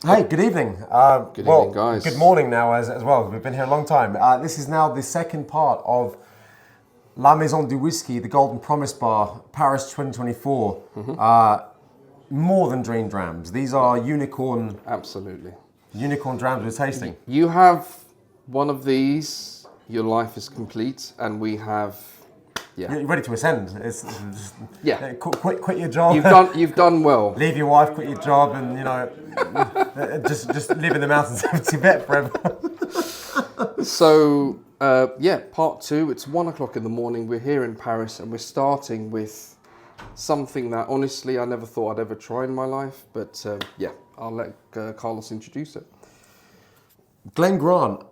Hey, good evening. Good evening, guys. Good morning now as well. We've been here a long time. This is now the second part of La Maison du Whisky, the Golden Promise Bar, Paris 2024. More than dream drams. These are unicorn. Absolutely. Unicorn drams we're tasting. You have one of these, your life is complete, and we have. Yeah. You're ready to ascend. Quit your job. You've done well. Leave your wife, quit your job, and just live in the mountains of Tibet forever. So part two. It's 1 o'clock in the morning. We're here in Paris, and we're starting with something that honestly I never thought I'd ever try in my life. But I'll let Carlos introduce it. Glen Grant,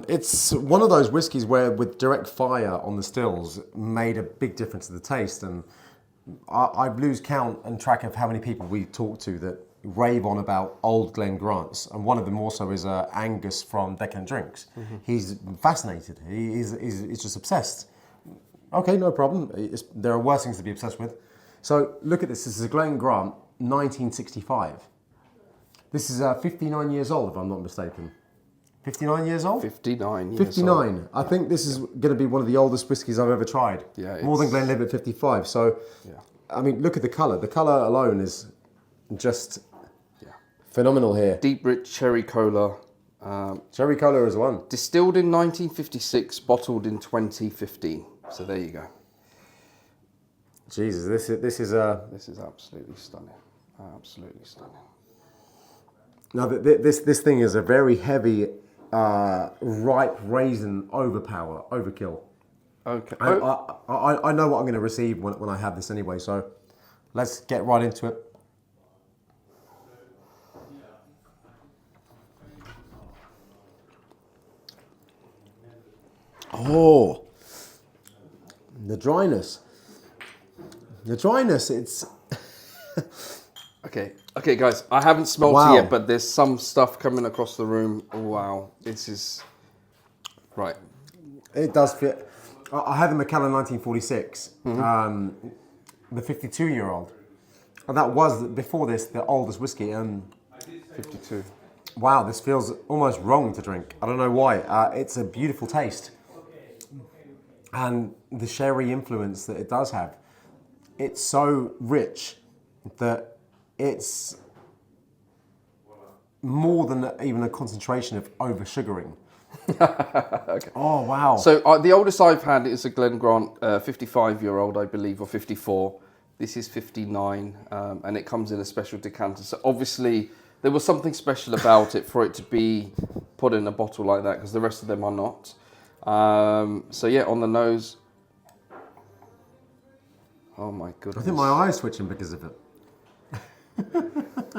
it's one of those whiskies where with direct fire on the stills made a big difference to the taste, and I lose count and track of how many people we talk to that rave on about old Glen Grants, and one of them also is Angus from Decadent Drinks. He's fascinated, he's just obsessed. Okay, no problem, there are worse things to be obsessed with. So look at this is a Glen Grant, 1965. This is 59 years old if I'm not mistaken. 59 years old? 59 years 59. old. I think this is going to be one of the oldest whiskies I've ever tried. Yeah, more than Glenlivet 55. So, I mean, look at the colour. The colour alone is just phenomenal here. Deep, rich cherry cola. Cherry cola as well. Distilled in 1956, bottled in 2015. So there you go. Jesus, this is This is absolutely stunning. Absolutely stunning. Now, this thing is a very heavy, ripe raisin overkill. Okay. I know what I'm going to receive when I have this anyway, so let's get right into it. Oh, the dryness, it's... Okay, guys, I haven't smelt it yet, but there's some stuff coming across the room. Wow, this is... Right. It does fit. I had the Macallan 1946, the 52-year-old. And that was, before this, the oldest whiskey. 52. Wow, this feels almost wrong to drink. I don't know why. It's a beautiful taste. And the sherry influence that it does have, it's so rich that it's more than even a concentration of over-sugaring. Okay. Oh, wow. So the oldest I've had is a Glen Grant, 55-year-old, I believe, or 54. This is 59, and it comes in a special decanter. So obviously, there was something special about it for it to be put in a bottle like that, because the rest of them are not. So yeah, on the nose. Oh my goodness. I think my eye's twitching because of it.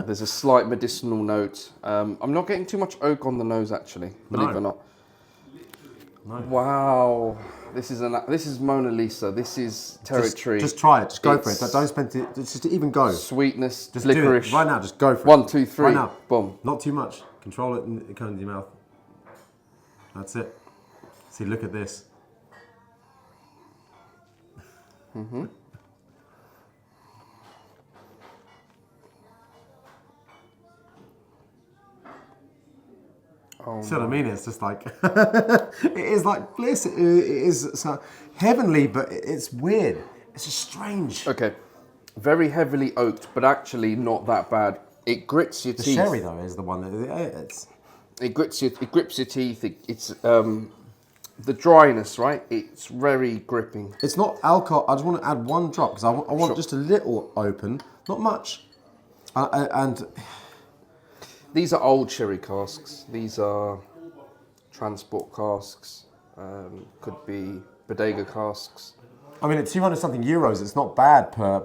There's a slight medicinal note. I'm not getting too much oak on the nose, actually, believe it or not. No. Wow, this is Mona Lisa. This is territory. Just try it. Just go for it. Don't spend it. Just even go. Sweetness, just licorice. Do it. Right now, just go for it. 1, 2, 3. Right now. Boom. Not too much. Control it and it comes into your mouth. That's it. See, look at this. Oh, see what I mean? It's just like, it is like bliss. It is so heavenly, but it's weird. It's just strange. Okay, very heavily oaked, but actually not that bad. It grits your teeth. The sherry though is the one that it grips your teeth. It's the dryness, right? It's very gripping. It's not alcohol. I just want to add one drop because I want just a little open, not much, and. These are old sherry casks. These are transport casks. Could be bodega casks. I mean, at 200 something euros, it's not bad per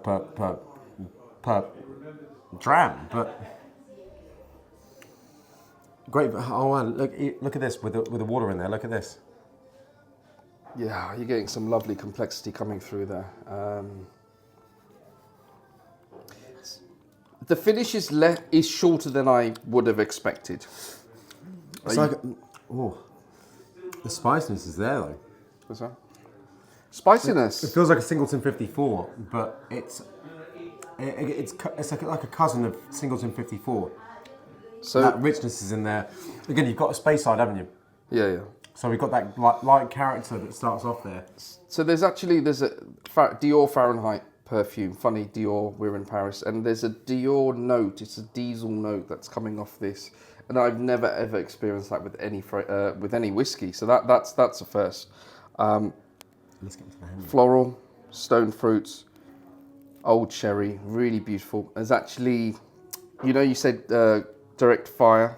dram, but great. Oh man, look at this with the water in there. Look at this. Yeah, you're getting some lovely complexity coming through there. The finish is shorter than I would have expected. It's like, the spiciness is there though. What's that? Spiciness. It feels like a Singleton 54, but it's like a cousin of Singleton 54. So that richness is in there. Again, you've got a space side, haven't you? yeah. So we've got that light character that starts off there. So there's a Dior Fahrenheit perfume. Funny, Dior, we're in Paris, and there's a Dior note. It's a diesel note that's coming off this, and I've never ever experienced that with any whiskey. So that's a first. Let's get into the Hanyu. Floral, stone fruits, old sherry, really beautiful. There's actually, you said direct fire.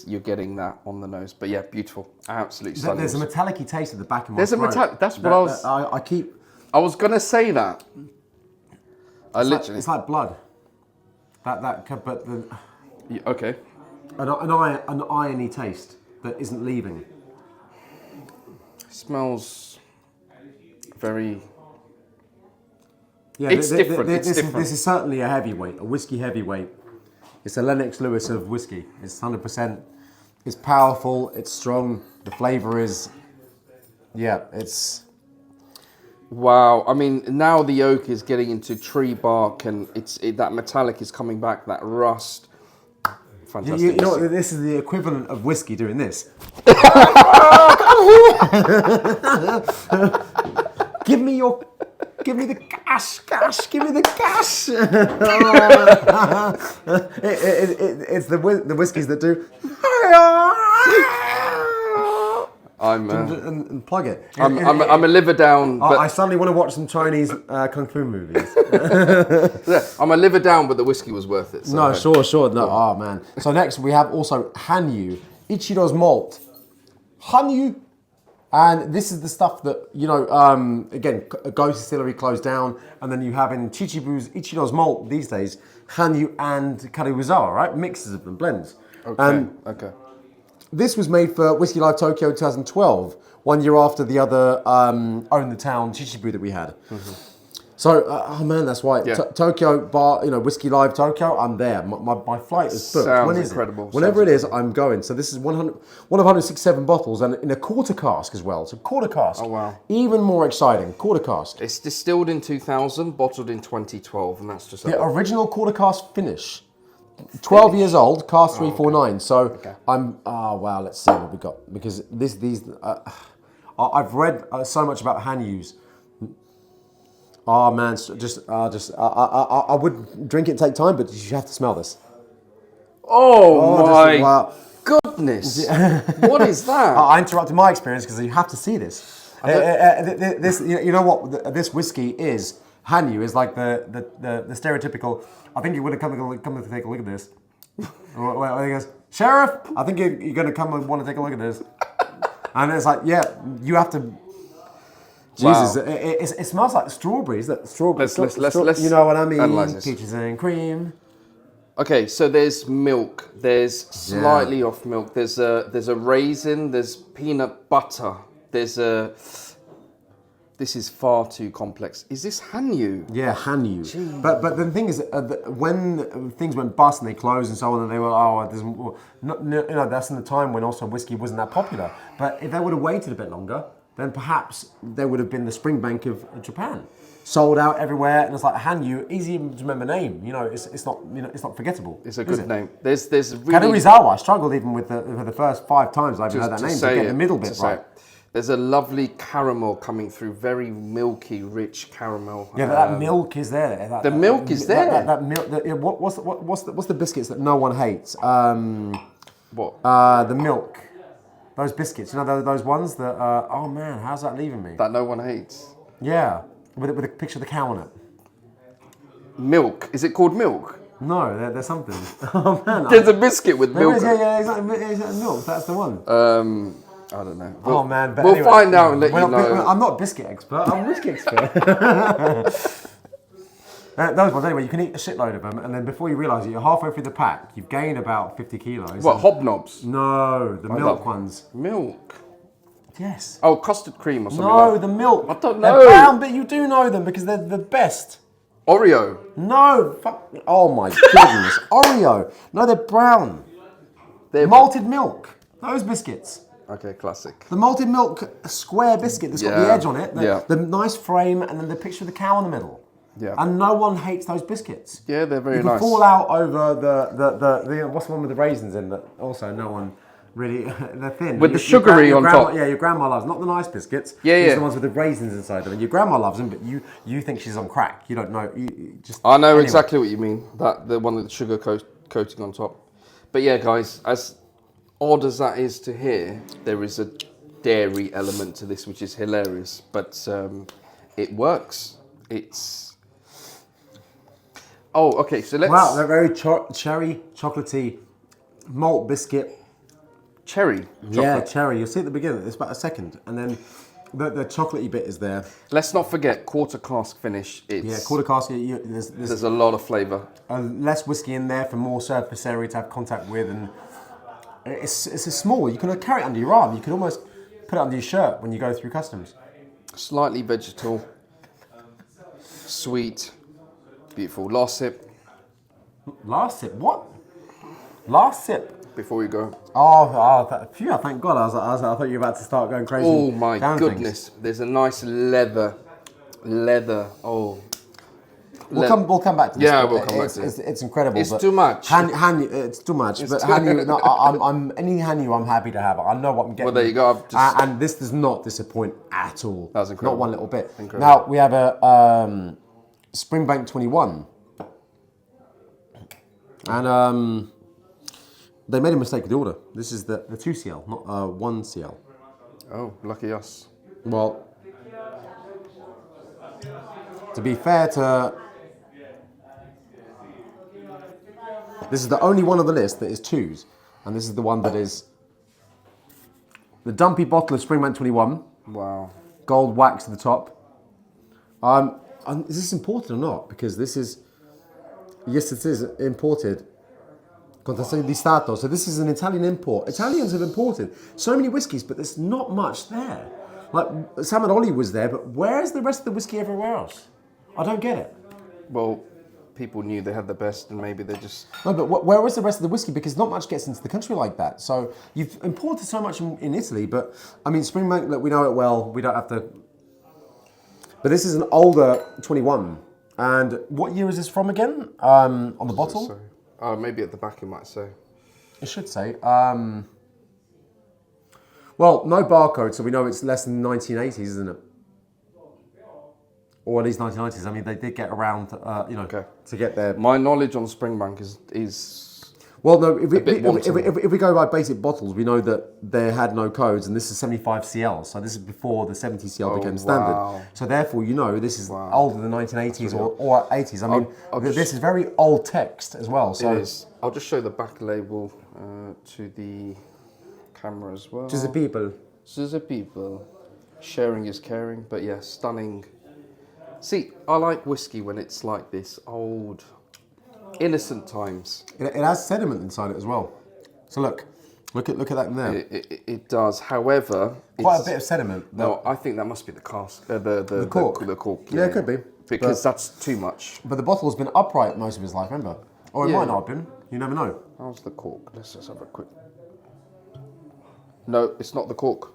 You're getting that on the nose, but yeah, beautiful, absolutely stunning. There's a metallic-y taste at the back of my There's throat. a metallic. That's what I keep. I was gonna say that. It's like blood. But Okay. an irony taste that isn't leaving. Smells very. Yeah, It's different. This is certainly a heavyweight, a whiskey heavyweight. It's a Lennox Lewis of whiskey. It's 100%. It's powerful. It's strong. The flavour is. Yeah, it's. Wow. I mean, now the oak is getting into tree bark, and that metallic is coming back. That rust. Fantastic. You know what? This is the equivalent of whiskey doing this. Give me the cash, give me the cash. It's the whiskies that do. And plug it. I'm a liver down. But I suddenly want to watch some Chinese kung fu movies. yeah, I'm a liver down, but the whiskey was worth it. So. No, sure. No, oh man. So next we have also Hanyu, ichiro'smalt. Hanyu. And this is the stuff that, again, Ghost Distillery closed down, and then you have in Chichibu's ichiro'smalt these days, Hanyu and Karuizawa, right? Mixes of them, blends. Okay. This was made for Whisky Live Tokyo 2012, 1 year after the other Own the Town Chichibu that we had. Mm-hmm. So, oh man, that's why. Yeah. Tokyo bar, Whisky Live Tokyo, I'm there. My flight is booked. Sounds when is incredible. It? Whenever it is, I'm going. So this is one of 167 bottles, and in a quarter cask as well. So quarter cask. Oh wow. Even more exciting, quarter cask. It's distilled in 2000, bottled in 2012, and that's just... The original quarter cask finish. 12 years old, cask 349. So okay. Wow, let's see what we got. Because I've read so much about Hanyus. Oh man, I would drink it and take time, but you have to smell this. Oh my goodness! What is that? I interrupted my experience because you have to see this. This, you know what? This whiskey is Hanyu is like the stereotypical. I think you would have come to take a look at this. He goes, Sheriff, I think you're going to come and want to take a look at this. And it's like, yeah, you have to. Jesus, wow. It smells like strawberries. Let's you know what I mean? Analyze this. Peaches and cream. Okay, so there's milk. There's slightly off milk. There's a raisin. There's peanut butter. This is far too complex. Is this Hanyu? Yeah, Hanyu. Jeez. But the thing is, when things went bust and they closed and so on, and they were that's in the time when also whiskey wasn't that popular. But if they would have waited a bit longer, then perhaps there would have been the Springbank of Japan, sold out everywhere, and it's like Hanyu, easy to remember name. It's not forgettable. It's a good name. There's really Karuizawa. I struggled even with the first 5 times I've heard that name to get the middle bit right. There's a lovely caramel coming through, very milky, rich caramel. Yeah, that milk is there. The milk is there. That milk. What's the biscuits that no one hates? What? The milk. Those biscuits, those ones that, oh man, how's that leaving me? That no one hates? Yeah, with a picture of the cow on it. Milk? Is it called milk? No, there's something. Oh man. There's a biscuit with milk. Yeah, exactly. Milk, that's the one. I don't know. Oh man, but we'll anyway, find out and let you know. I'm not a biscuit expert, I'm a whiskey expert. Those ones, anyway, you can eat a shitload of them, and then before you realise it, you're halfway through the pack, you've gained about 50 kilos. What, hobnobs? No, the milk ones. Milk? Yes. Oh, custard cream or something No, the milk. I don't know. They're brown, but you do know them because they're the best. Oreo? No, fuck. Oh my goodness. Oreo. No, they're brown. They're malted milk. Those biscuits. Okay, classic. The malted milk square biscuit that's got the edge on it, the nice frame, and then the picture of the cow in the middle. Yeah. And no one hates those biscuits. Yeah, they're very you can nice. fall out over the what's the one with the raisins in that also no one really, they're thin. With the sugary on grandma, top. Yeah, your grandma loves, not the nice biscuits. Yeah, These yeah. are the ones with the raisins inside them. And your grandma loves them, but you think she's on crack. You don't know. You just. I know anyway. exactly what you mean. That the one with the sugar coating on top. But yeah, guys, as odd as that is to hear, there is a dairy element to this, which is hilarious. But it works. It's. Oh, okay. So let's. Wow, they're very cherry, chocolatey, malt biscuit. Cherry. Chocolate. Yeah, cherry. You'll see at the beginning. It's about a second, and then the chocolatey bit is there. Let's not forget quarter cask finish. It's, Yeah, quarter cask. There's a lot of flavour. Less whiskey in there for more surface area to have contact with, and it's a small. You can carry it under your arm. You can almost put it under your shirt when you go through customs. Slightly vegetal, sweet, beautiful. Last sip Last sip. What? Last sip. before we go. Phew, thank God. I thought you were about to start going crazy. Oh my down goodness! things. There's a nice leather. Oh. We'll come back to this. Yeah, but we'll come back to it. It's incredible. It's but too much. Hanyu, it's too much. But Hanyu, no, I'm any Hanyu, I'm happy to have it. I know what I'm getting. Well, there you go. And this does not disappoint at all. That's incredible. Not one little bit. Incredible. Now we have a Springbank 21, and they made a mistake with the order. This is the 2CL, not 1CL. Oh, lucky us. Well, to be fair to... This is the only one on the list that is 2s. And this is the one that is... The dumpy bottle of Springbank 21. Wow. Gold wax at the top. Is this imported or not? Because this is... Yes, it is imported. Contazione di Stato. So this is an Italian import. Italians have imported so many whiskies, but there's not much there. Like, Samaroli was there, but where's the rest of the whiskey everywhere else? I don't get it. Well, people knew they had the best, and maybe they just... No, but where was the rest of the whiskey? Because not much gets into the country like that. So you've imported so much in Italy, but I mean, Springbank, look, we know it well. We don't have to... But this is an older 21. And what year is this from again? On the bottle? So, maybe at the back it might say. It should say. Well, no barcode, so we know it's less than 1980s, isn't it? Or at least 1990s. I mean, they did get around, to get their... My knowledge on Springbank is Well, no, if we go by basic bottles, we know that they had no codes, and this is 75 CL, so this is before the 70 CL became standard. Wow. So therefore, this is older than 1980s or 80s. I mean, this is very old text as well. So It is. I'll just show the back label to the camera as well. to the people. To the people. Sharing is caring, but yeah, stunning. See, I like whiskey when it's like this, old, innocent times. It has sediment inside it as well. So look at that in there. It does. However, Quite a bit of sediment. No, I think that must be the cask. The cork. The cork. Yeah, it could be. Because that's too much. But the bottle has been upright most of his life, remember? Or it might not have been. You never know. How's the cork? Let's just have a quick... No, it's not the cork.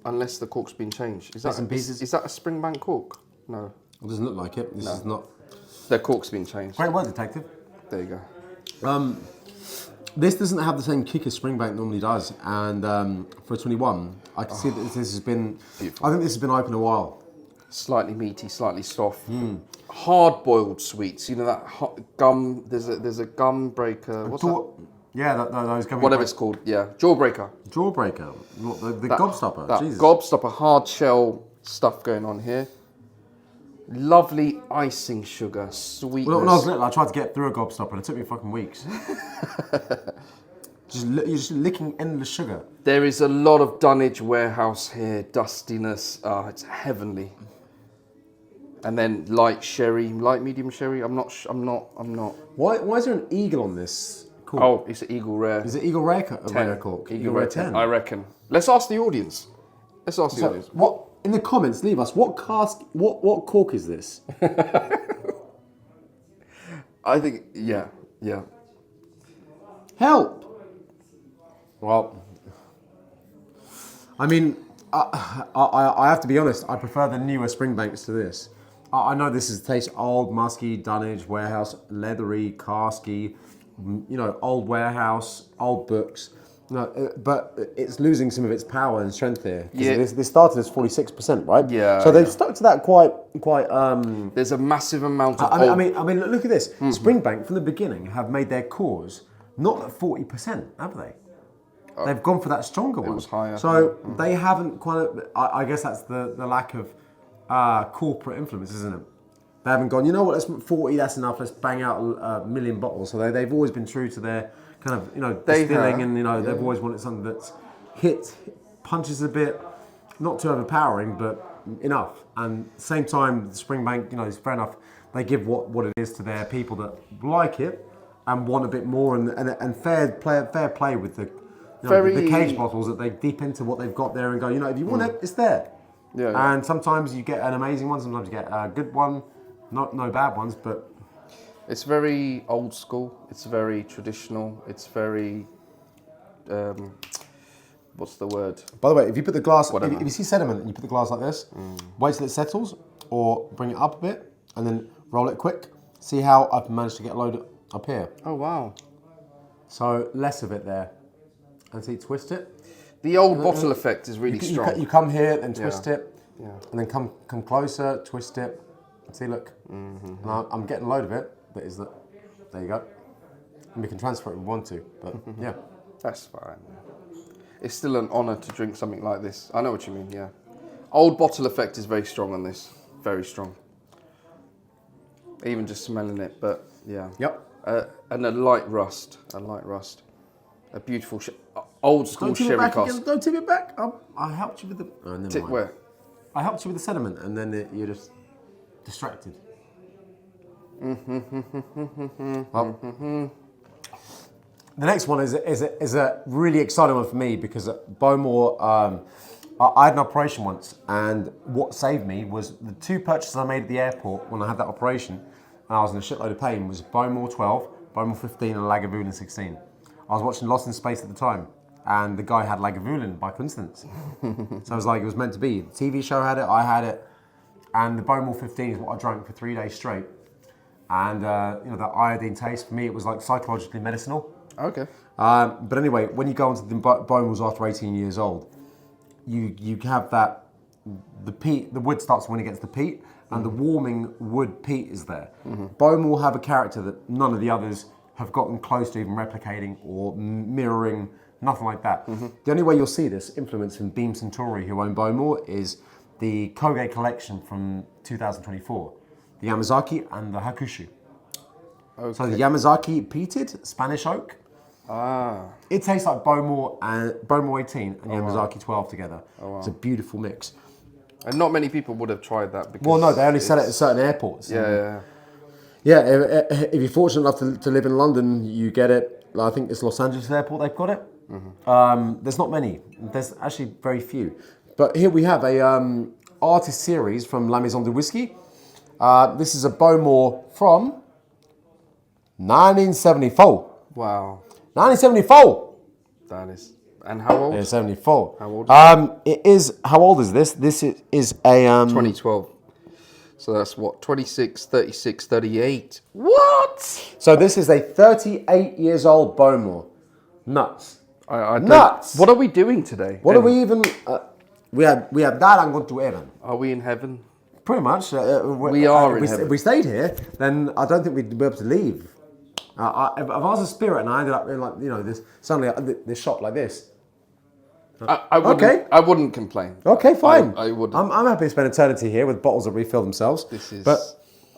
Unless the cork's been changed. Is Bits and pieces. Is that a Springbank cork? No. It doesn't look like it. This is not. The cork's been changed. Great work, detective. There you go. This doesn't have the same kick as Springbank normally does, and for a 21, I can see that this has been. Beautiful. I think this has been open a while. Slightly meaty, slightly soft. Hard-boiled sweets. You know that gum. There's a gum breaker. What's that? Yeah, those gummy. Whatever it's called. Yeah, jawbreaker. Jawbreaker. The gobstopper. That Jesus. gobstopper hard shell stuff going on here. Lovely icing sugar, sweetness. Well, when I was little, I tried to get through a gobstopper, and it took me fucking weeks. You're just licking endless sugar. There is a lot of dunnage warehouse here, dustiness. It's heavenly. And then light medium sherry. I'm not. Why is there an eagle on this? Cork? Oh, it's an Eagle Rare. Is it Eagle Rare cork? Eagle Rare 10. I reckon. Let's ask the audience. What in the comments? Leave us. What cask? What cork is this? I think. Yeah. Help! Well, I mean, I have to be honest. I prefer the newer Springbanks to this. I know this is taste old, musky, Dunwich, warehouse, leathery, casky, old warehouse, old books. No, but it's losing some of its power and strength here. Yeah. This started as 46%, right? Yeah. So they've stuck to that quite. There's a massive amount of. I mean, look at this. Springbank from the beginning have made their cores not at 40%, have they? They've gone for that stronger one. It was higher. So they haven't I guess that's the lack of corporate influence, isn't it? They haven't gone, you know what, let's 40, that's enough, let's bang out a million bottles. So they've always been true to their kind of, distilling, and, they've always wanted something that's punches a bit, not too overpowering, but enough. And same time, Springbank, it's fair enough, they give what it is to their people that like it and want a bit more, and fair play with the cage bottles, that they deep into what they've got there and go, if you want it, it's there. Yeah. And sometimes you get an amazing one, sometimes you get a good one, no bad ones, but... It's very old school, it's very traditional, it's very, what's the word? By the way, if you put the glass, if you see sediment and you put the glass like this, wait till it settles, or bring it up a bit, and then roll it quick. See how I've managed to get a load up here. Oh, wow. So less of it there. And see, twist it. The old bottle effect is really strong. You come here and twist it, Yeah. and then come closer, twist it. See, look. And I'm getting a load of it, but there you go. And we can transfer it if we want to, but yeah. That's fine. It's still an honour to drink something like this. I know what you mean, yeah. Old bottle effect is very strong on this. Very strong. Even just smelling it, but yeah. Yep. And a light rust. A beautiful, old school sherry cask. Don't tip it back. I helped you with the... Oh, never Tip mind. where? I helped you with the sediment, and then you're just distracted. The next one is a really exciting one for me, because at Bowmore, I had an operation once, and what saved me was the two purchases I made at the airport when I had that operation, and I was in a shitload of pain, was Bowmore 12, Bowmore 15, and Lagavulin 16. I was watching Lost in Space at the time, and the guy had Lagavulin by coincidence. So I was like, it was meant to be. The TV show had it, I had it, and the Bowmore 15 is what I drank for 3 days straight. And that iodine taste, for me, it was like psychologically medicinal. Okay. But anyway, when you go into the Bowmores after 18 years old, you have that, the peat, the wood starts when it gets the peat, and the warming wood peat is there. Bowmore have a character that none of the others have gotten close to even replicating or mirroring, nothing like that. The only way you'll see this influence from Beam Suntory, who own Bowmore, is the Koge collection from 2024, the Yamazaki and the Hakushu. Okay. So the Yamazaki peated Spanish oak. It tastes like Bowmore 18 and Yamazaki 12 together. It's a beautiful mix. And not many people would have tried that because... Well, no, they only sell it at certain airports. Yeah. Yeah, if you're fortunate enough to live in London, you get it. I think it's Los Angeles Airport they've got it. There's not many. There's actually very few. But here we have a artist series from La Maison de Whisky. This is a Bowmore from 1974. Wow. 1974. That is... And how old? Yeah, 74. How old? It is... How old is this? This is a... 2012. So that's what? 26, 36, 38. What? So this is a 38 years old Bowmore. Nuts. I Nuts. What are we doing today? What are we even... we have that and gone to heaven. Are we in heaven? Pretty much. We are in heaven. If we stayed here, then I don't think we'd be able to leave. If I was a spirit and I ended up in this shop like this. I wouldn't complain. Okay, fine. I wouldn't. I'm happy to spend eternity here with bottles that refill themselves. This is... But,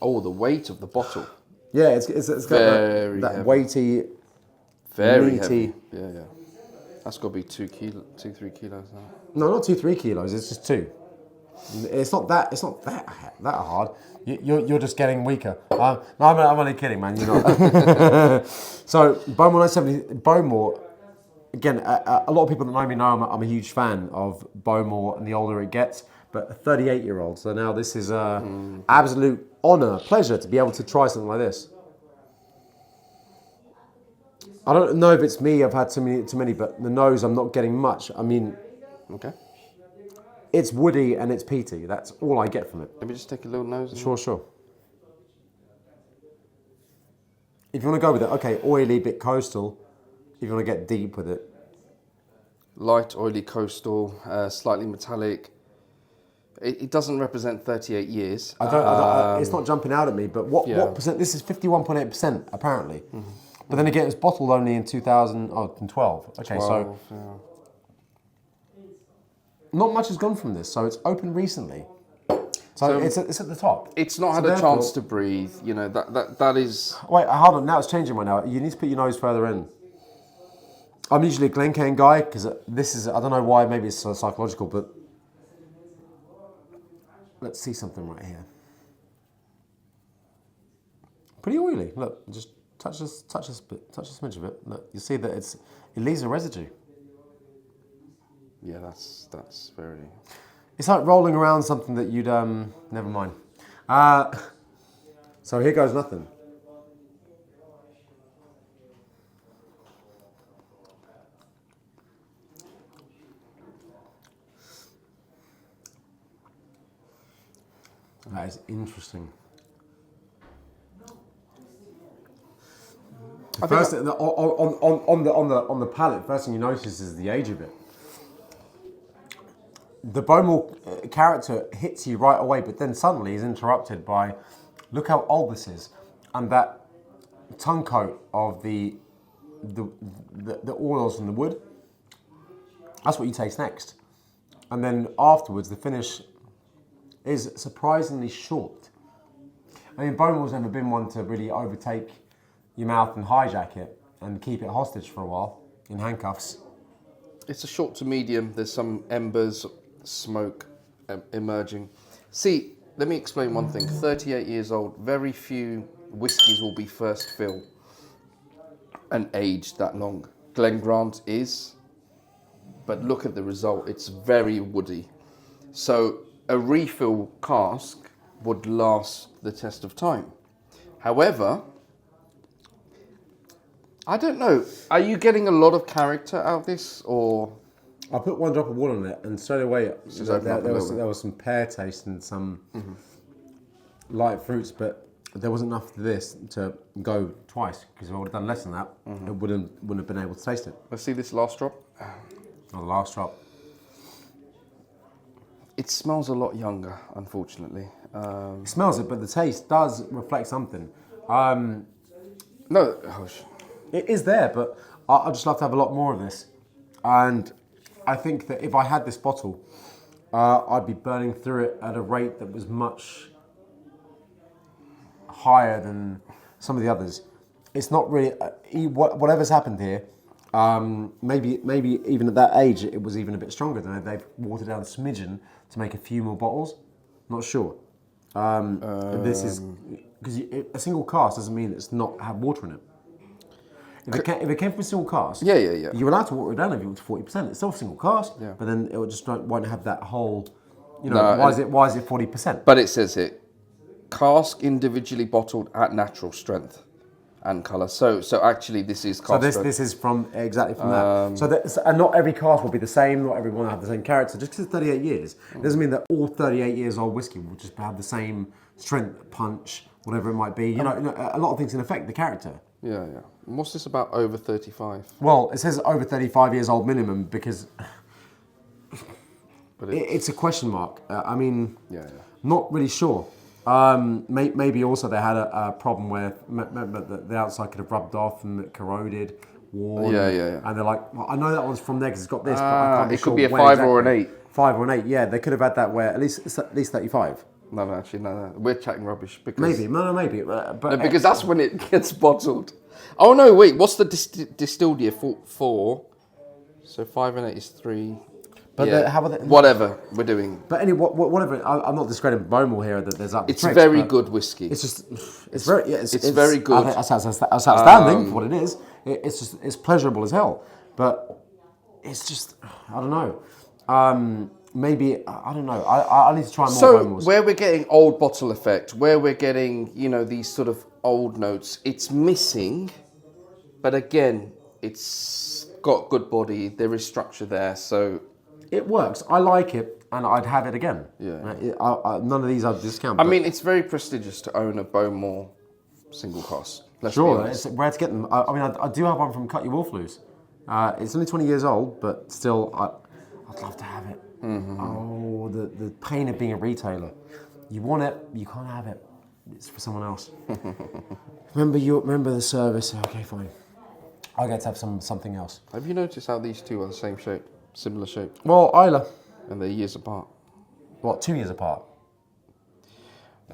the weight of the bottle. Yeah, it's got that weighty, very meaty. Heavy. Yeah. That's got to be 3 kilos now. No, not 3 kilos. It's just 2. It's not that hard. You're just getting weaker. No, I'm only kidding, man. You're not. So Bowmore 970, Bowmore. Again, a lot of people that know me know I'm a huge fan of Bowmore, and the older it gets. But a 38-year-old. So now this is an absolute honour, pleasure to be able to try something like this. I don't know if it's me. I've had too many, but the nose I'm not getting much. I mean, okay. it's woody and it's peaty. That's all I get from it. Let me just take a little nose. Sure. If you want to go with it, okay, oily, bit coastal. If you want to get deep with it. Light, oily, coastal, slightly metallic. It doesn't represent 38 years. It's not jumping out at me, but what percent? This is 51.8% apparently. Mm-hmm. But then again, it was bottled only in 2012. Okay, 12, so yeah. not much has gone from this. So it's opened recently. So it's at the top. It's not had a chance to breathe. You know, that is... Wait, hold on. Now it's changing right now. You need to put your nose further in. I'm usually a Glencairn guy because this is, I don't know why, maybe it's so psychological, but let's see something right here. Pretty oily. Look, just touch this smidge of it. Look, you see that it leaves a residue. Yeah, that's very... It's like rolling around something that you'd, never mind. So here goes nothing. That is interesting. First, on the palate, first thing you notice is the age of it. The Bowmore character hits you right away, but then suddenly is interrupted by, look how old this is, and that tongue coat of the oils from the wood. That's what you taste next, and then afterwards the finish is surprisingly short. I mean, Bowmore's never been one to really overtake your mouth and hijack it and keep it hostage for a while in handcuffs. It's a short to medium. There's some embers, smoke emerging. See, let me explain one thing. 38 years old, very few whiskies will be first fill and aged that long. Glen Grant is, but look at the result. It's very woody. So a refill cask would last the test of time. However, I don't know, are you getting a lot of character out of this, or? I put one drop of water on it, and straight away there was some pear taste and some light fruits, but there wasn't enough of this to go twice, because if I would have done less than that, it wouldn't have been able to taste it. Let's see this last drop. Oh, the last drop. It smells a lot younger, unfortunately. It smells it, but the taste does reflect something. It is there, but I'd just love to have a lot more of this. And I think that if I had this bottle, I'd be burning through it at a rate that was much higher than some of the others. It's not really, whatever's happened here, maybe even at that age, it was even a bit stronger than they've watered down a smidgen to make a few more bottles. Not sure. This is, because a single cask doesn't mean it's not have water in it. If it came from a single cask, you're allowed to water it down if you want to 40%. It's still a single cask, but then it would just won't have that whole, why is it 40%? But it says it, cask individually bottled at natural strength and colour. So actually this is cask. So this is exactly from that. And not every cask will be the same, not everyone will have the same character. Just because it's 38 years, it doesn't mean that all 38 years old whiskey will just have the same strength, punch, whatever it might be. A lot of things can affect the character. Yeah. And what's this about over 35? Well, it says over 35 years old minimum because it's a question mark. Not really sure. Maybe also they had a problem where the outside could have rubbed off and it corroded, worn. And they're like, well, I know that one's from there because it's got this, but I can't be sure. It could be a 5 or an 8. 5 or an 8, yeah. They could have had that where it's at least 35. No, actually, no. We're chatting rubbish. Because Maybe. But because that's when it gets bottled. Oh, no, wait. What's the distilled year? 4. So 5 and 8 is 3. But how about whatever we're doing. But anyway, whatever. I'm not discrediting Bowmore here. That there's it's very good whiskey. It's very good. That's outstanding for what it is. It's pleasurable as hell. But it's just, I don't know. Maybe, I don't know. I need to try more Bowmores. So where we're getting old bottle effect, where we're getting, these sort of old notes, it's missing. But again, it's got good body. There is structure there. So it works. I like it. and I'd have it again. Yeah. None of these I'd discount. I mean, it's very prestigious to own a Bowmore single cask. Let's be sure, honest. it's rare to get them. I mean, I do have one from Cut Your Wolfloos. It's only 20 years old, but still, I'd love to have it. Oh, the pain of being a retailer. You want it, you can't have it. It's for someone else. Remember the service. Okay, fine. I'll get to have something else. Have you noticed how these two are the same shape, similar shape, Well, Isla. and they're years apart? What, 2 years apart?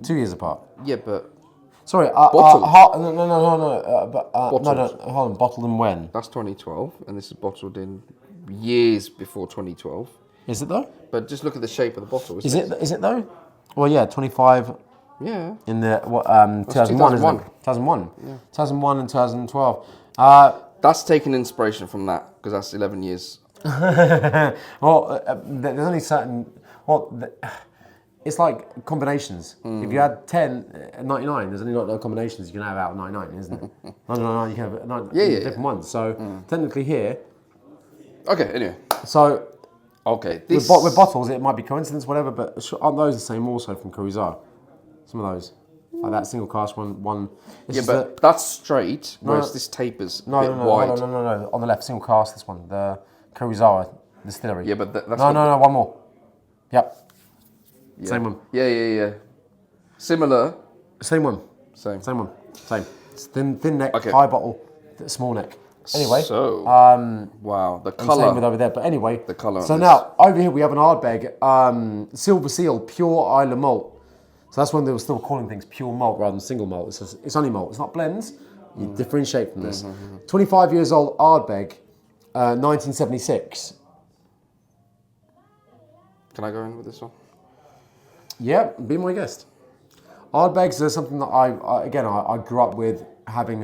2 years apart. Yeah, but Sorry, Bottled. hold on. Bottled in when? that's 2012, and this is bottled in years before 2012. Is it though? But just look at the shape of the bottle. Is it though? Well, yeah, 25 Yeah. in the 2001, isn't it? 2001. Yeah. 2001 and 2012. That's taken inspiration from that, because that's 11 years. Well, there's only certain. It's like combinations. If you had 10 at 99, there's only not no combinations you can have out of 99, isn't it? 99, you can have different ones. So technically here. Okay, anyway. So Okay, with bottles, it might be coincidence, whatever, but aren't those the same also from Cruzar? Some of those. Like that single cask one. Yeah, but that's straight, whereas this tapers a bit wide. No. On the left, single cask, this one. The Cruzar distillery. Yeah, but that's No, one more. Yep. Yeah. Same one. Yeah. Similar. Same one. Same. Same. It's thin neck, Okay. high bottle, small neck. Anyway. So, wow, the Same colour. with over there. But anyway. The colour So on now, over here we have an Ardbeg, Silver Seal, pure Isla malt. So that's when they were still calling things pure malt rather than single malt. It's only malt. It's not blends. You differentiate from this. 25 years old Ardbeg, 1976. Can I go in with this one? Yeah, be my guest. Ardbegs are something that I grew up with, having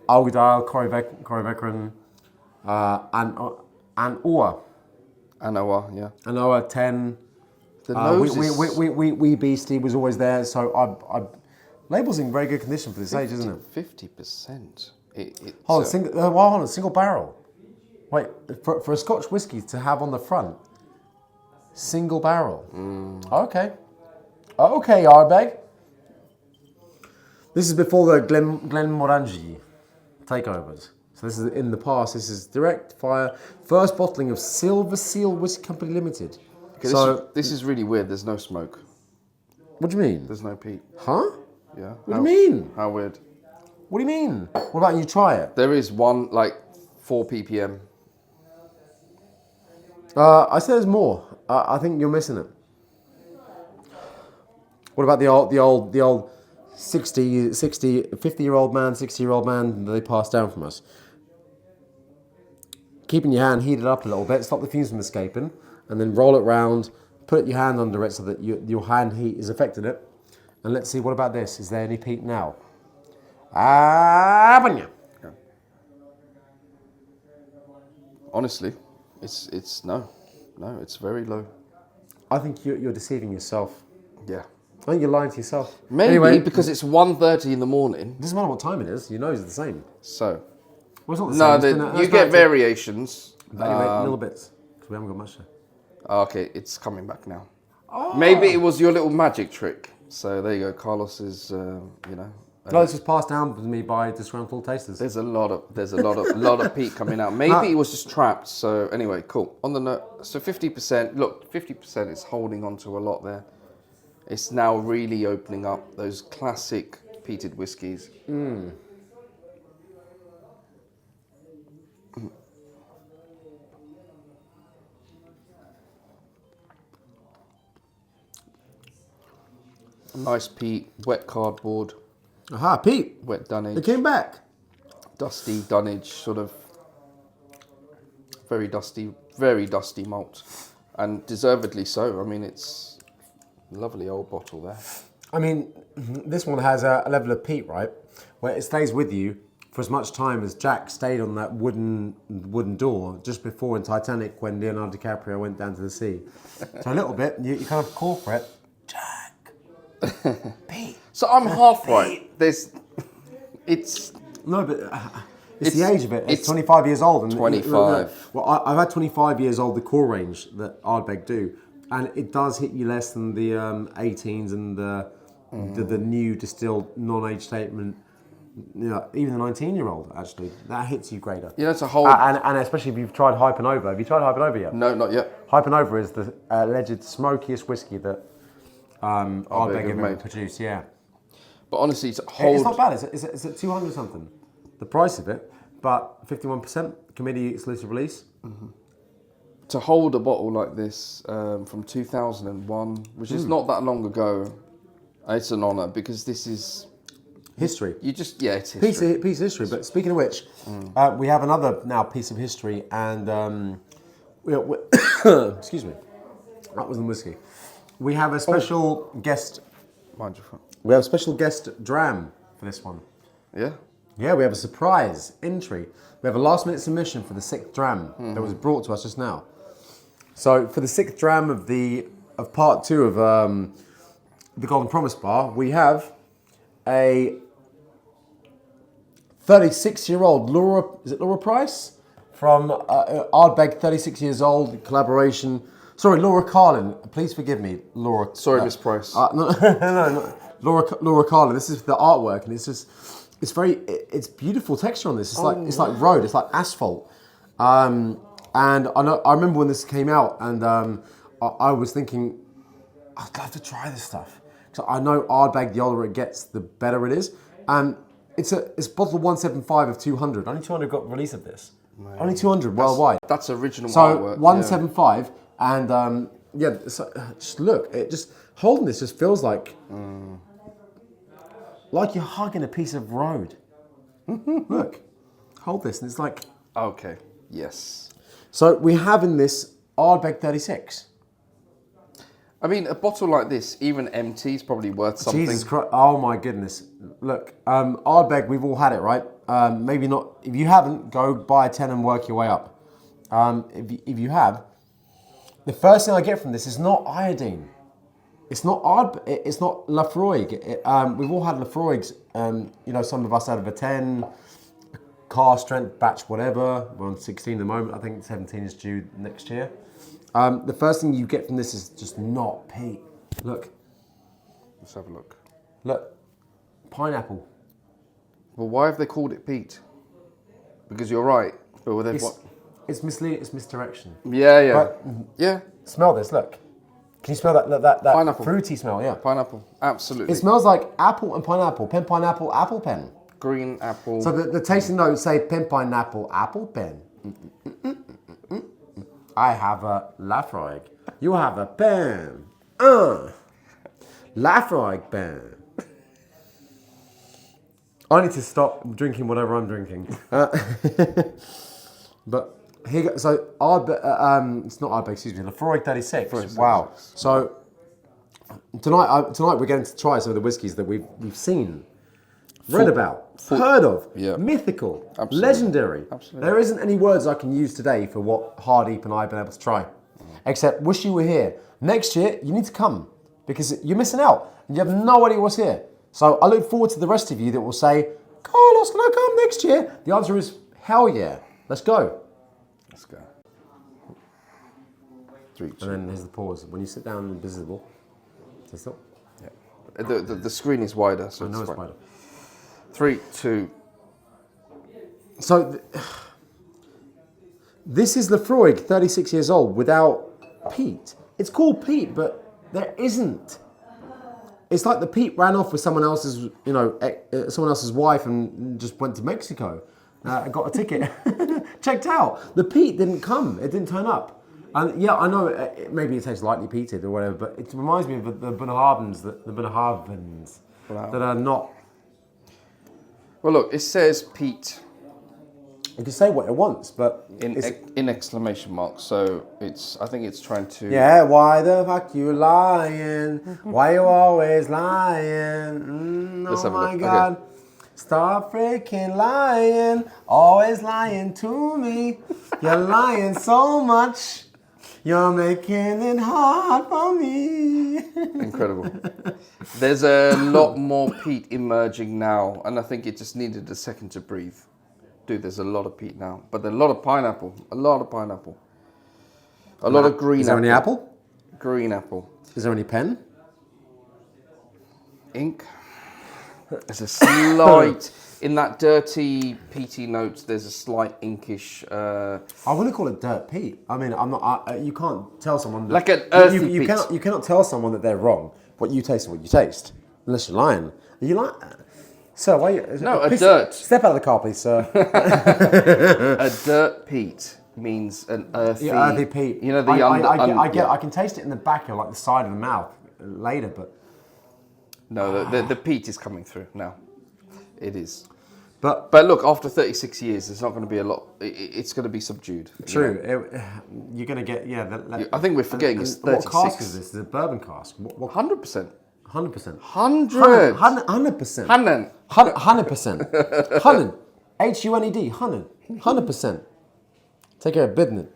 Algadale, Corryvreckan, and Oa. Anoa, yeah. And Oa 10. The nose Wee Beastie was always there, so label's in very good condition for this age, isn't it? 50%. Hold on, single barrel. Wait, for a Scotch whiskey to have on the front, single barrel. Okay, Ardbeg. This is before the Glenmorangie takeovers. So this is in the past. This is direct fire. First bottling of Silver Seal Whisky Company Limited. Okay, So this is really weird. There's no smoke. what do you mean? There's no peat. Huh? Yeah. What do you mean? How weird. What do you mean? What about you try it? There is one, like 4 ppm. I say there's more. I think you're missing it. What about the old 50-year-old man, 60-year-old man that they passed down from us? Keeping your hand heated up a little bit, stop the fumes from escaping, and then roll it round, put your hand under it so that your hand heat is affecting it. And let's see, what about this? Is there any peat now? Honestly, it's no, it's very low. I think you're deceiving yourself. Yeah. I think you're lying to yourself. Maybe Anyway, because it's 1:30 in the morning. it doesn't matter what time it is. Your nose is the same. So Well, it's not the no, same. It's been- you get variations. But anyway, little bits, because we haven't got much there. Okay, it's coming back now. Maybe it was your little magic trick. So there you go. Carlos is, No, this was passed down to me by disgruntled tasters. There's a lot of peat coming out. Maybe it was just trapped. So anyway, cool. On the note, so 50%. Look, 50% is holding on to a lot there. It's now really opening up those classic peated whiskies. Nice peat, wet cardboard, Aha, Pete. wet They dunnage, came back. dusty dunnage, sort of very dusty malt, and deservedly so. I mean, it's a lovely old bottle there. I mean, this one has a level of peat, right? Where it stays with you for as much time as Jack stayed on that wooden door just before in Titanic when Leonardo DiCaprio went down to the sea. So a little bit, you kind of call for it. Jack. Pete. So I'm half right. It's No, but it's the age of it. It's it's 25 years old. And 25. Well, I've had 25 years old, the core range that Ardbeg do. and it does hit you less than the 18s and the new distilled non-age statement. You know, even the 19-year-old actually that hits you greater. Yeah, it's a whole and especially if you've tried Hypernova. Have you tried Hypernova yet? No, not yet. Hypernova is the alleged smokiest whiskey that Ardbeg have ever produced. Yeah, but honestly, it's not bad. It's at 200 something, the price of it, but 51% committee exclusive release. To hold a bottle like this from 2001, which is not that long ago, it's an honour because this is history. It's history. Piece of history. But speaking of which, we have another now piece of history, and excuse me, that wasn't whiskey. We have a special guest. Mind your phone. We have a special guest dram for this one. Yeah. Yeah, we have a surprise entry. We have a last-minute submission for the 6th dram that was brought to us just now. So for the 6th dram of part 2 of the Golden Promise Bar, we have a 36-year-old Laura Price from Ardbeg, 36 years old, collaboration. Sorry, Laura Carlin. Please forgive me, Laura. Sorry, Miss Price. No. Laura Carlin. This is the artwork, and it's beautiful texture on this. It's like road. It's like asphalt. And I remember when this came out, and I was thinking, I'd love to try this stuff. So I know Ardbeg, the older it gets, the better it is. And it's bottle 175 of 200. Only 200 got release of this. Man. Only 200 worldwide. That's original So artwork. 175, and so just look. It just holding this just feels like you're hugging a piece of road. Look, hold this, and it's like. Okay. Yes. So we have in this Ardbeg 36. I mean, a bottle like this, even empty, is probably worth something. Jesus Christ! Oh my goodness! Look, Ardbeg, we've all had it, right? Maybe not. If you haven't, go buy a 10 and work your way up. If you have, the first thing I get from this is not iodine. It's not It's not Laphroaig. We've all had Laphroaigs. Some of us out of a 10. Car strength, batch, whatever. We're on 16 at the moment. I think 17 is due next year. The first thing you get from this is just not peat. Look. Let's have a look. Look. Pineapple. Well, why have they called it peat? Because you're right. But it's misleading. It's misdirection. Yeah. But, yeah. Smell this. Look. Can you smell that pineapple. Fruity smell? Yeah. Pineapple. Absolutely. It smells like apple and pineapple. Pen, pineapple, apple pen. Green apple. So the tasting notes say pen, pineapple, apple pen. I have a Laphroaig. You have a pen. Laphroaig pen. I need to stop drinking whatever I'm drinking. But here goes. So it's not Ardbeg, excuse me. Laphroaig 36. Wow. So tonight we're going to try some of the whiskies that we've seen. Read about, heard of, mythical, legendary. Absolutely. There isn't any words I can use today for what Hardeep and I have been able to try. Except, wish you were here. Next year, you need to come because you're missing out and you have no idea what's here. So I look forward to the rest of you that will say, Carlos, can I come next year? The answer is, hell yeah. Let's go. Let's go. 3, 2. And then here's the pause. When you sit down invisible, say stop. Yeah. The screen is wider, so I know it's wider. 3, 2. So this is Laphroaig, 36 years old, without peat. It's called peat, but there isn't. It's like the peat ran off with someone else's, someone else's wife and just went to Mexico, got a ticket, checked out. The peat didn't come. It didn't turn up. And yeah, I know maybe it tastes lightly peated or whatever, but it reminds me of the Bunnahabhans, that are not. Well, look, it says peat. It can say what it wants, but in exclamation marks. So I think it's trying to. Yeah, why the fuck you lying? Why you always lying? Oh my God! Okay. Stop freaking lying! Always lying to me. You're lying so much. You're making it hard for me. Incredible. There's a lot more peat emerging now, and I think it just needed a second to breathe. Dude, there's a lot of peat now, but there's a lot of pineapple. A lot of pineapple. A lot of green apple. Is there any apple? green apple. Is there any pen? Ink. There's a slight, in that dirty peaty notes, there's a slight inkish. I wouldn't call it dirt peat. I mean, I'm not. You can't tell someone Like an earthy you peat. You cannot tell someone that they're wrong. What you taste is what you taste, unless you're lying. Are you like? Sir, why? No, a dirt. Step out of the car, please, sir. A dirt peat means an earthy. Yeah, earthy peat. You know the I can taste it in the back of like the side of the mouth later, but no, the peat is coming through now. It is. But look, after 36 years, there's not going to be a lot. It's going to be subdued. True. You're going to get I think we're forgetting it's 36. What cask is this? Is it a bourbon cask? 100%. 100%. 100. 100%. 100. 100%. 100. HUNED. 100%. Take care of business.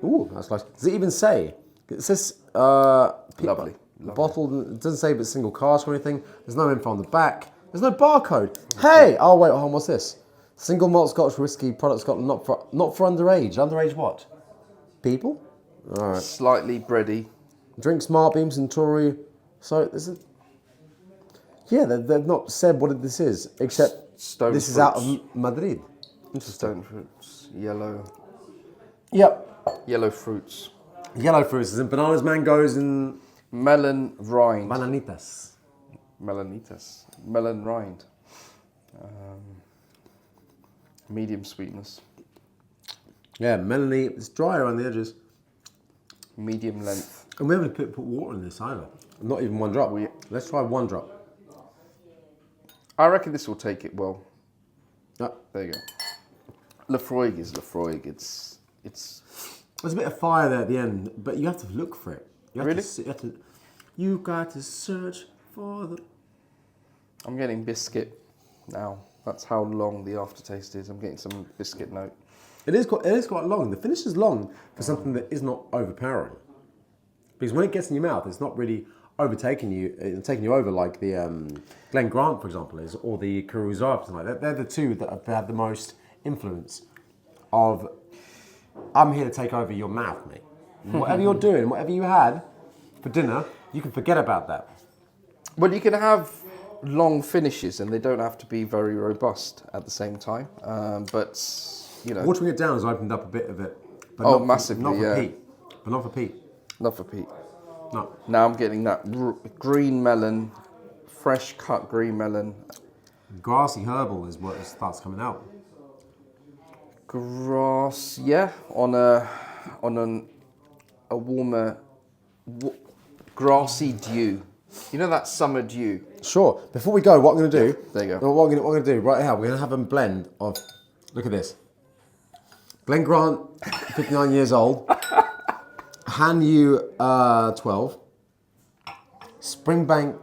Ooh, that's nice. Does it even say? It says Lovely. Bottled. It doesn't say if it's single cask or anything. There's no info on the back. There's no barcode. Hey! Oh wait, hold on. What's this? Single malt Scotch whiskey product Scotland, not for underage. Underage what? People? All right. Slightly bready. Drink Smart Beam Centauri. So this is. Yeah, they've not said what this is, except Stone this fruits. is out of Madrid. Stone fruits. Yellow. Yep. Yellow fruits. Yellow fruits, as in bananas, mangoes, and Melon rind. bananitas. Melanitas. Melon rind. Medium sweetness. Yeah, melony. It's drier on the edges. Medium length. And we haven't put water in this either. Not even one drop. Let's try one drop. I reckon this will take it well. Yep. There you go. Laphroaig is Laphroaig. It's. There's a bit of fire there at the end, but you have to look for it. You have Really? You got to search for the. I'm getting biscuit now. That's how long the aftertaste is. I'm getting some biscuit note. It is quite long. The finish is long for something that is not overpowering. Because when it gets in your mouth, it's not really overtaking you, taking you over like the Glen Grant, for example, is, or the ichiro'smalt, something like that. They're the two that have had the most influence of, I'm here to take over your mouth, mate. Whatever you're doing, whatever you had for dinner, you can forget about that. Well, you can have long finishes and they don't have to be very robust at the same time. But, you know. Watering it down has opened up a bit of it. But Oh, not massively, for yeah. Pete. But not for Pete. Not for Pete. No. Now I'm getting that green melon, fresh cut green melon. Grassy herbal is what starts coming out. Grass, yeah, on a warmer, grassy dew. You know that summer dew? Sure. Before we go, what I'm going to do... There you go. What we're going to do right here, we're going to have a blend of... Look at this. Glen Grant, 59 years old. Hanyu, 12. Springbank,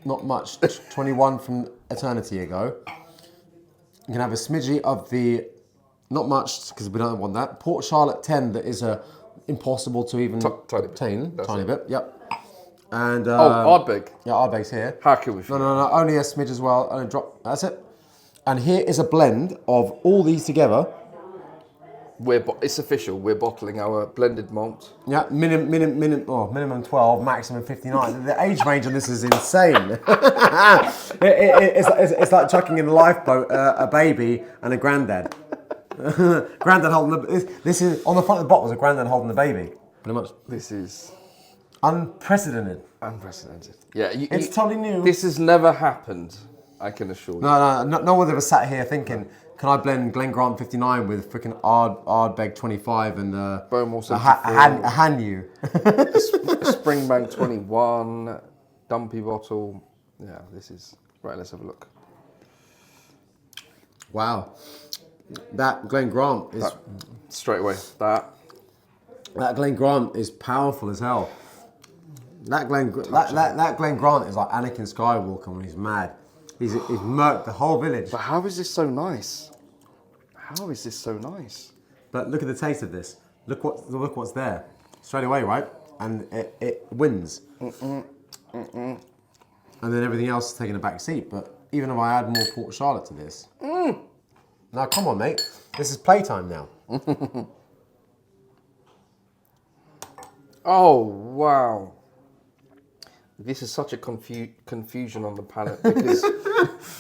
not much, 21 from eternity ago. You can have a smidgy of the... Not much, because we don't want that. Port Charlotte 10, that is impossible to even obtain. Tiny bit, yep. And Ardbeg. Yeah, Ardbeg's here. How can we? No, only a smidge as well. Only a drop. That's it. And here is a blend of all these together. It's official. We're bottling our blended malt. Yeah, minimum 12, maximum 59. The age range on this is insane. It's like chucking in a lifeboat a baby and a granddad. Granddad holding this is on the front of the bottle is a granddad holding the baby. Pretty much. This is unprecedented. Unprecedented. Yeah, it's totally new. This has never happened. I can assure you. No one's ever sat here thinking, can I blend Glen Grant 59 with freaking Ardbeg 25 and Bowmore a Hanyu? Springbank 21, dumpy bottle. Yeah, this is right. Let's have a look. Wow, that Glen Grant is straight away. That Glen Grant is powerful as hell. That Glen Grant is like Anakin Skywalker when he's mad. He's murked the whole village. But how is this so nice? How is this so nice? But look at the taste of this. Look what's there. Straight away, right? And it wins. And then everything else is taking a back seat. But even if I add more Port Charlotte to this. Now come on, mate. This is playtime now. Oh, wow. This is such a confusion on the palate because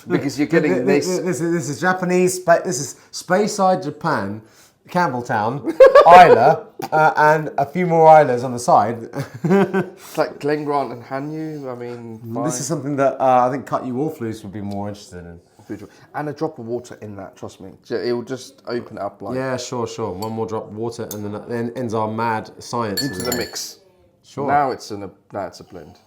because you're getting this. This is Japanese. This is Speyside, Japan, Campbelltown, Isla, and a few more islas on the side. It's like Glen Grant and Hanyu. I mean, fine. This is something that I think Cut You Wolf Loose would be more interested in. And a drop of water in that, trust me. It will just open it up like... Yeah, sure. One more drop of water and then ends our mad science. Into the mix. Sure. Now it's a blend.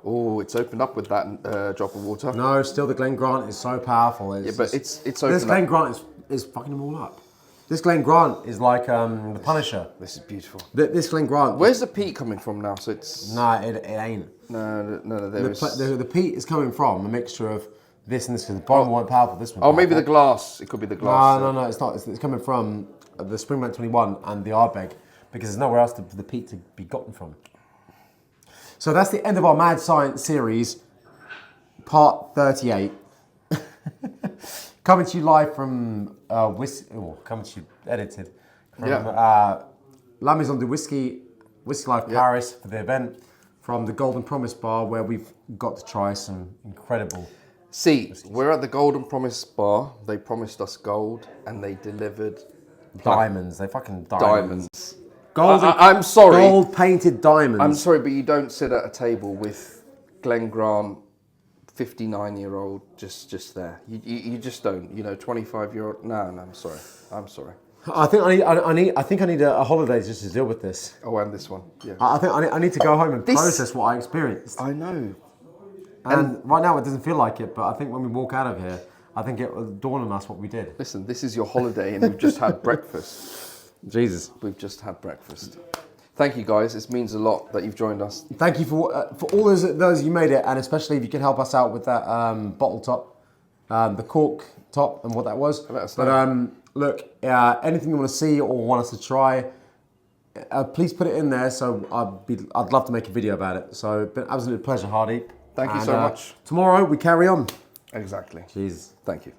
Oh, it's opened up with that drop of water. No, still the Glen Grant is so powerful. It's opened this Glen Grant is fucking them all up. This Glen Grant is like the Punisher. This is beautiful. This Glen Grant. Where's the peat coming from now? So it's... Nah, it ain't. No, The peat is coming from a mixture of this and this. The bottom one powerful, this one. Oh, maybe the glass. It could be the glass. No, it's not. It's coming from the Springbank 21 and the Ardbeg because there's nowhere else for the peat to be gotten from. So that's the end of our Mad Science series, part 38. Coming to you live from coming to you edited from La Maison de Whisky Live Paris for the event, from the Golden Promise Bar where we've got to try some incredible. We're at the Golden Promise Bar. They promised us gold and they delivered diamonds. They fucking diamonds. Gold. I'm sorry. Gold painted diamonds. I'm sorry, but you don't sit at a table with Glen Grant, 59-year-old, just there. You just don't. 25-year-old. No, I'm sorry. I think I need a holiday just to deal with this. Oh, and this one. Yeah. I think I need to go home and process what I experienced. I know. And right now it doesn't feel like it, but I think when we walk out of here, I think it will dawn on us what we did. Listen, this is your holiday, and we've just had breakfast. Jesus. We've just had breakfast. Thank you, guys. It means a lot that you've joined us. Thank you for all those you made it, and especially if you can help us out with that bottle top, the cork top, and what that was. Let us know. But look, anything you want to see or want us to try, please put it in there. So I'd love to make a video about it. So it's been an absolute pleasure, Hardy. Thank you so much. Tomorrow we carry on. Exactly. Jesus. Thank you.